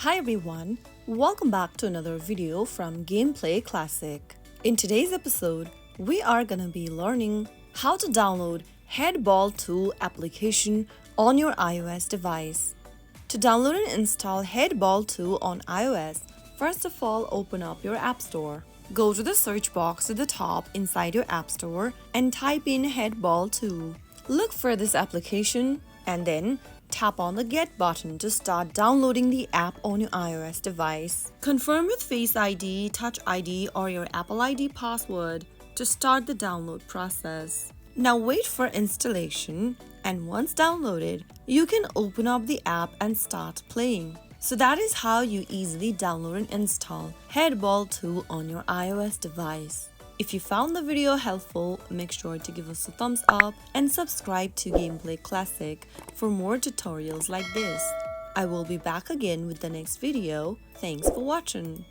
Hi everyone, welcome back to another video from Gameplay Classic. In today's episode, we are gonna be learning how to download Headball 2 application on your iOS device. To download and install Headball 2 on iOS, first of all open up your App Store. Go to the search box at the top inside your App Store and type in Headball 2. Look for this application and then tap on the Get button to start downloading the app on your iOS device. Confirm with Face ID, Touch ID, or your Apple ID password to start the download process. Now wait for installation, and once downloaded, you can open up the app and start playing. So that is how you easily download and install Headball 2 on your iOS device. If you found the video helpful, make sure to give us a thumbs up and subscribe to Gameplay Classic for more tutorials like this. I will be back again with the next video. Thanks for watching.